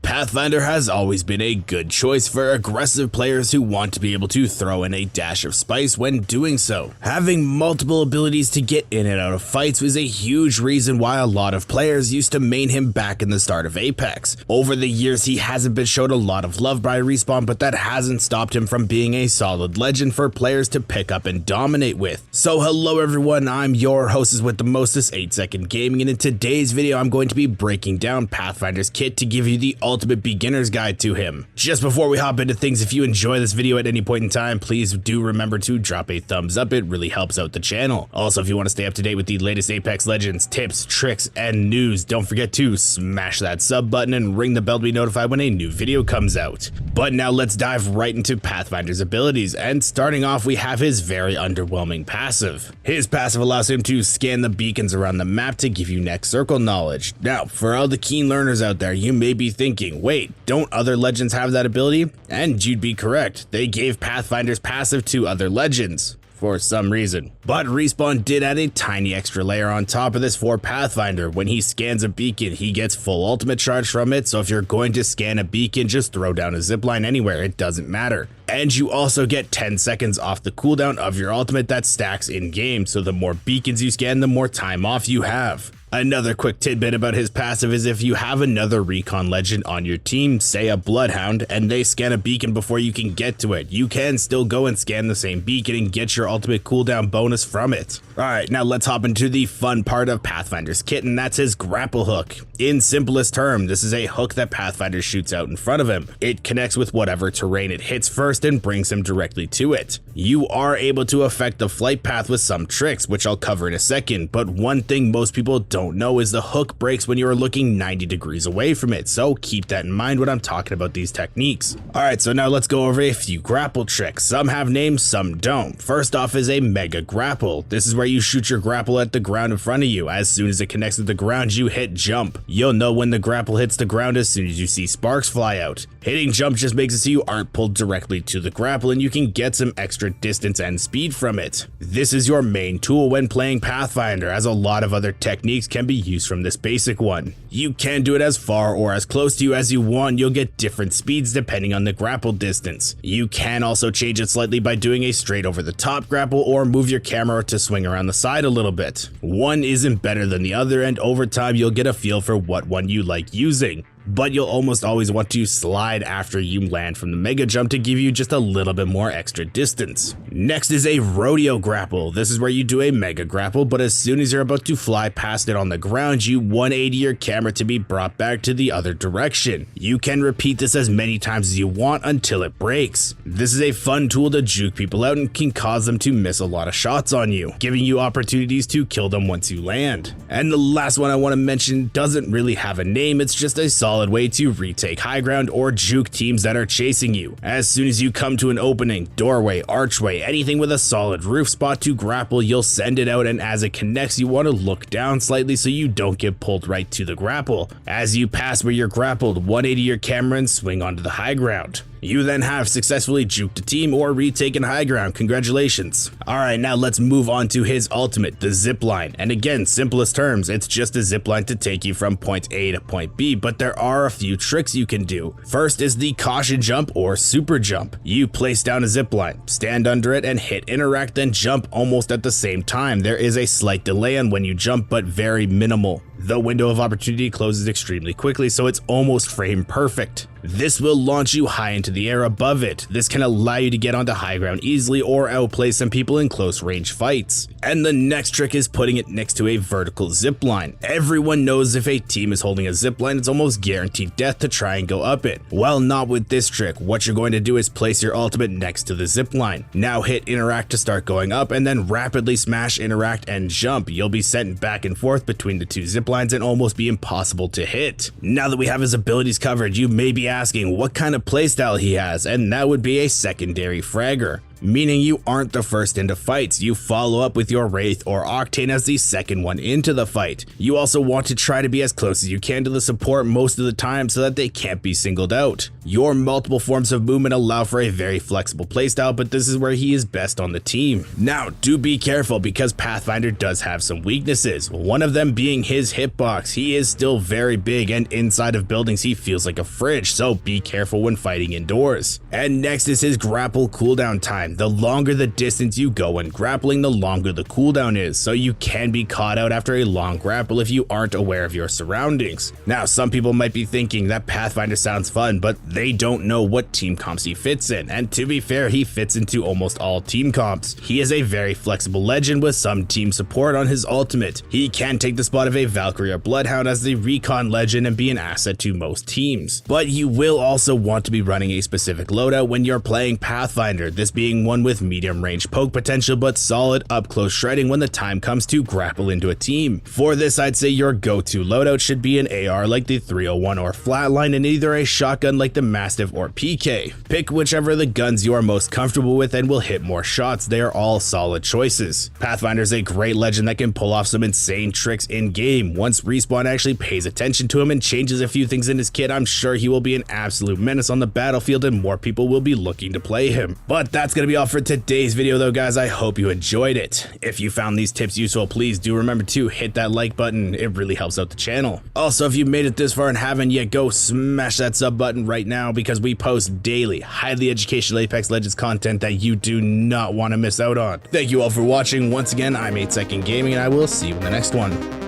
Pathfinder has always been a good choice for aggressive players who want to be able to throw in a dash of spice when doing so. Having multiple abilities to get in and out of fights was a huge reason why a lot of players used to main him back in the start of Apex. Over the years, he hasn't been shown a lot of love by Respawn, but that hasn't stopped him from being a solid legend for players to pick up and dominate with. So hello everyone, I'm your hostess with the mostest, 8-Second Gaming, and in today's video I'm going to be breaking down Pathfinder's kit to give you the ultimate beginner's guide to him. Just before we hop into things, if you enjoy this video at any point in time, please do remember to drop a thumbs up, it really helps out the channel. Also, if you want to stay up to date with the latest Apex Legends, tips, tricks, and news, don't forget to smash that sub button and ring the bell to be notified when a new video comes out. But now let's dive right into Pathfinder's abilities, and starting off we have his very underwhelming passive. His passive allows him to scan the beacons around the map to give you next circle knowledge. Now, for all the keen learners out there, you may be thinking, wait, don't other legends have that ability? And you'd be correct, they gave Pathfinder's passive to other legends for some reason. But Respawn did add a tiny extra layer on top of this for Pathfinder. When he scans a beacon, he gets full ultimate charge from it, so if you're going to scan a beacon, just throw down a zipline anywhere, it doesn't matter. And you also get 10 seconds off the cooldown of your ultimate that stacks in game, so the more beacons you scan, the more time off you have. Another quick tidbit about his passive is if you have another recon legend on your team, say a Bloodhound, and they scan a beacon before you can get to it, you can still go and scan the same beacon and get your ultimate cooldown bonus from it. Alright, now let's hop into the fun part of Pathfinder's kit, and that's his grapple hook. In simplest terms, this is a hook that Pathfinder shoots out in front of him. It connects with whatever terrain it hits first and brings him directly to it. You are able to affect the flight path with some tricks, which I'll cover in a second, but one thing most people don't know is the hook breaks when you are looking 90 degrees away from it, so keep that in mind when I'm talking about these techniques. Alright, so now let's go over a few grapple tricks. Some have names, some don't. First off is a mega grapple. This is where you shoot your grapple at the ground in front of you. As soon as it connects with the ground, you hit jump. You'll know when the grapple hits the ground as soon as you see sparks fly out. Hitting jump just makes it so you aren't pulled directly to the grapple and you can get some extra distance and speed from it. This is your main tool when playing Pathfinder, as a lot of other techniques can be used from this basic one. You can do it as far or as close to you as you want. You'll get different speeds depending on the grapple distance. You can also change it slightly by doing a straight over the top grapple or move your camera to swing around the side a little bit. One isn't better than the other, and over time you'll get a feel for what one you like using. But you'll almost always want to slide after you land from the mega jump to give you just a little bit more extra distance. Next is a rodeo grapple. This is where you do a mega grapple, but as soon as you're about to fly past it on the ground, you 180 your camera to be brought back to the other direction. You can repeat this as many times as you want until it breaks. This is a fun tool to juke people out and can cause them to miss a lot of shots on you, giving you opportunities to kill them once you land. And the last one I want to mention doesn't really have a name, it's just a solid way to retake high ground or juke teams that are chasing you. As soon as you come to an opening, doorway, archway, anything with a solid roof spot to grapple, you'll send it out, and as it connects you want to look down slightly so you don't get pulled right to the grapple. As you pass where you're grappled, 180 your camera and swing onto the high ground. You then have successfully juked a team or retaken high ground. Congratulations. Alright, now let's move on to his ultimate, the zipline. And again, simplest terms, it's just a zipline to take you from point A to point B, but there are a few tricks you can do. First is the caution jump or super jump. You place down a zipline, stand under it and hit interact, then jump almost at the same time. There is a slight delay on when you jump, but very minimal. The window of opportunity closes extremely quickly, so it's almost frame perfect. This will launch you high into the air above it. This can allow you to get onto high ground easily or outplay some people in close range fights. And the next trick is putting it next to a vertical zipline. Everyone knows if a team is holding a zipline, it's almost guaranteed death to try and go up it. Well, not with this trick. What you're going to do is place your ultimate next to the zipline. Now hit interact to start going up, and then rapidly smash interact and jump. You'll be sent back and forth between the two ziplines and almost be impossible to hit. Now that we have his abilities covered, you may be asking what kind of playstyle he has, and that would be a secondary fragger. meaning you aren't the first into fights. You follow up with your Wraith or Octane as the second one into the fight. You also want to try to be as close as you can to the support most of the time so that they can't be singled out. Your multiple forms of movement allow for a very flexible playstyle, but this is where he is best on the team. Now, do be careful because Pathfinder does have some weaknesses, one of them being his hitbox. He is still very big, and inside of buildings he feels like a fridge, so be careful when fighting indoors. And next is his grapple cooldown time. The longer the distance you go when grappling, the longer the cooldown is, so you can be caught out after a long grapple if you aren't aware of your surroundings. Now, some people might be thinking that Pathfinder sounds fun, but they don't know what team comps he fits in, and to be fair, he fits into almost all team comps. He is a very flexible legend with some team support on his ultimate. He can take the spot of a Valkyrie or Bloodhound as the recon legend and be an asset to most teams. But you will also want to be running a specific loadout when you're playing Pathfinder, this being one with medium range poke potential but solid up close shredding when the time comes to grapple into a team. For this, I'd say your go-to loadout should be an AR like the 301 or Flatline, and either a shotgun like the Mastiff or PK. Pick whichever of the guns you are most comfortable with and will hit more shots. They are all solid choices. Pathfinder is a great legend that can pull off some insane tricks in game. Once Respawn actually pays attention to him and changes a few things in his kit, I'm sure he will be an absolute menace on the battlefield and more people will be looking to play him. But that's gonna be all for today's video though, guys. I hope you enjoyed it. If you found these tips useful, please do remember to hit that like button. It really helps out the channel. Also, if you made it this far and haven't yet, go smash that sub button right now because we post daily, highly educational Apex Legends content that you do not want to miss out on. Thank you all for watching. Once again, I'm 8 Second Gaming, and I will see you in the next one.